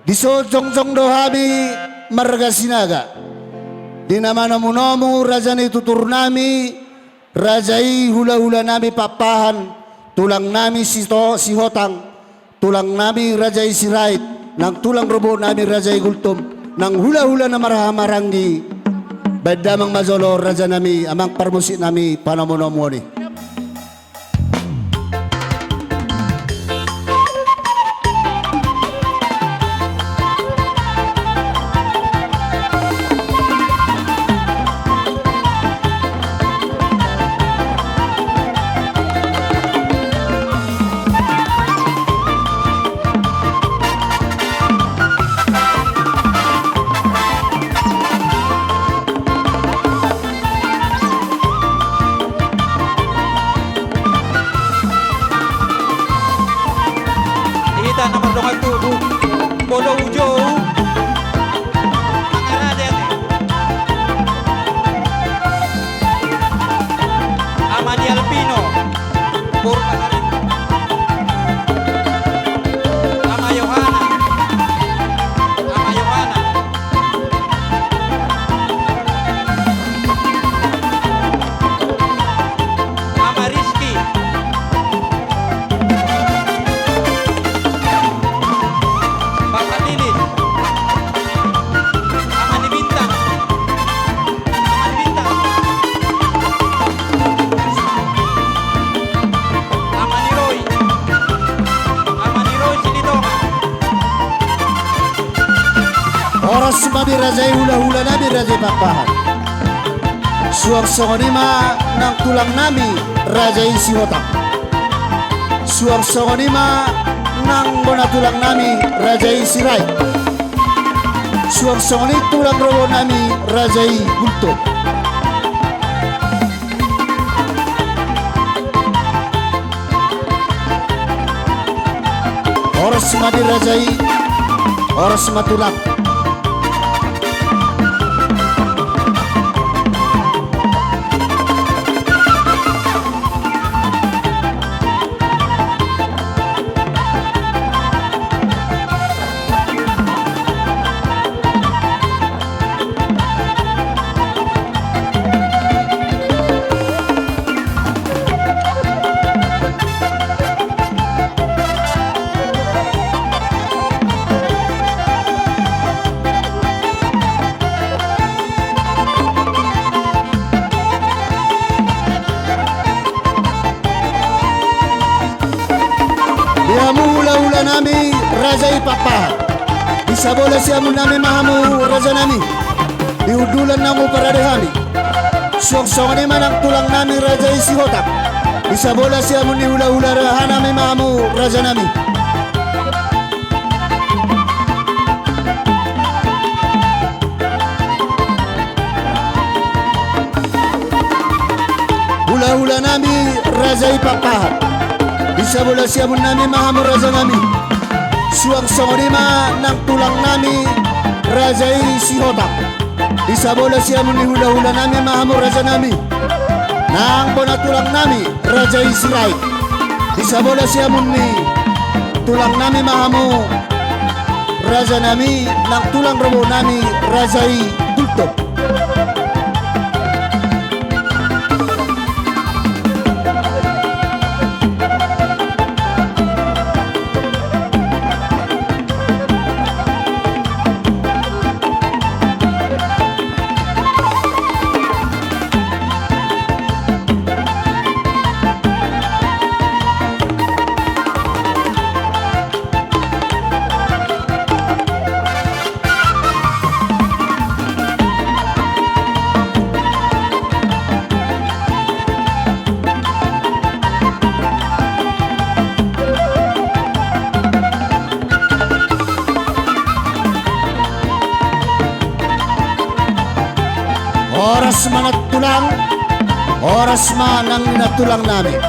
Diso jong dohami marga sinaga. Di nama namu rajani tutur nami, rajai hula-hula nami papahan, tulang nami si hotang, tulang nami rajai sirait, nang tulang robo nami rajai gultum, nang hula-hula na marahamarangi, badamang mazolo raja nami, amang parmusik nami panamonomoni. Oras mabi rajai hula-hula nami rajai papahan. Suang songonima nang tulang nami rajai sihotak. Suang songonima nang bona tulang nami rajai sirai. Suang songoni tulang robo nami rajai gulto. Oras mabi rajai, oras matulang. Hula-hula nami rajai papahan. Bisa bola siamun nami mahamu raja nami. Diudulan namu paradehami. Song-song ni manang tulang nami rajai sihotak. Bisa bola siamun ni hula-hula raha nami mahamu raja nami. Hula-hula nami rajai papahan. Bisa bola siamun nami mahamu raja nami. Suang songonima nang tulang nami rajai sihotak. Bisa bola siamun ni hula-hula nami mahamu raja nami. Nang bona tulang nami rajai sirai. Bisa bola siamun ni tulang nami mahamu raja nami. Nang tulang robo nami rajai kultop. Oras manat tulang, oras manang natulang namin.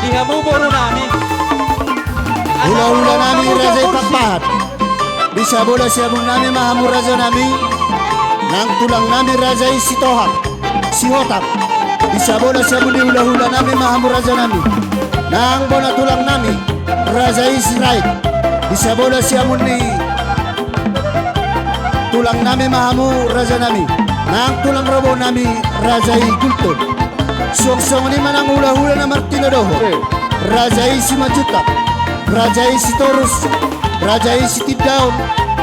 Ihabuburo namin. Hula-hula namin rajay papahat. Bisa bola siabong nami mahamu raja nami. Nang tulang nami rajai si Tohak, si Hotak. Bisa bola siabong di hula-hula nami mahamu raja nami. Nang bola tulang nami rajai si Raid. Bisa bola siabong ni tulang nami mahamu raja nami. Nang tulang robo nami rajai Gulton. Suang-suang ni manang hula-hula na Martino Doho. Rajai si Majutak, rajai si Torus, rajai si Tiddaun,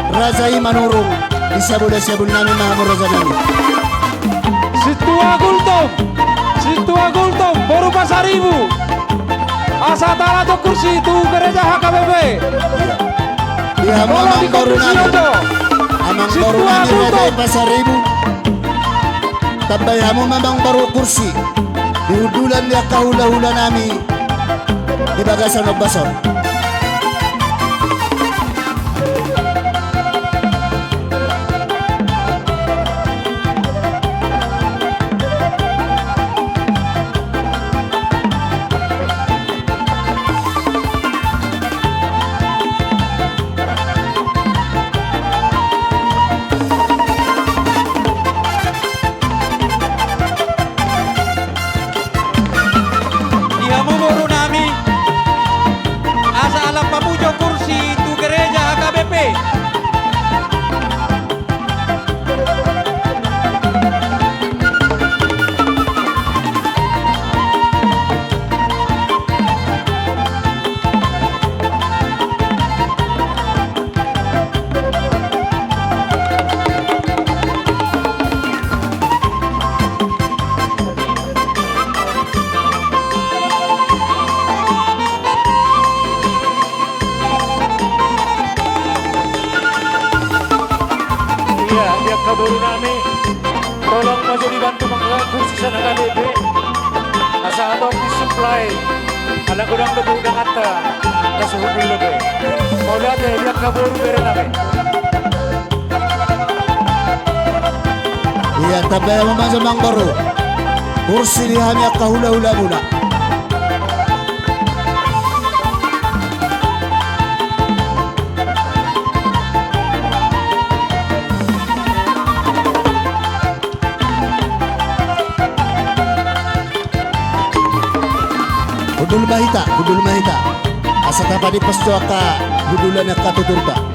rajai Manurung. Bisa bola siabong nami mahamu raja nami. Si tua gultom, baru pasaribu. Asa tanah tu kursi itu gereja HKBP. Dia mamang baru nami. Amang baru nami rajai pasaribu. Tambay hamo mamang baru kursi. Dihudulan dia kahula-hula nami. Di bagasan o bason. Dihamu baru nami. Asa alam pamujo kursi itu gereja HKBP. Iya, dia kaburu nami. Tolong maju dibantu mengangkat kursi sana KBP. Asa atau disupply. Alang gudang debu udang kata. Kasuhu dulu be. Mau lihat ya, dia kaburu bere nami. Iya, tambay hamo mamang baru. Kursi di hami kahula-hula muna. Hudul mahita. Asa tapa di pasto ka hudulan na katuturta.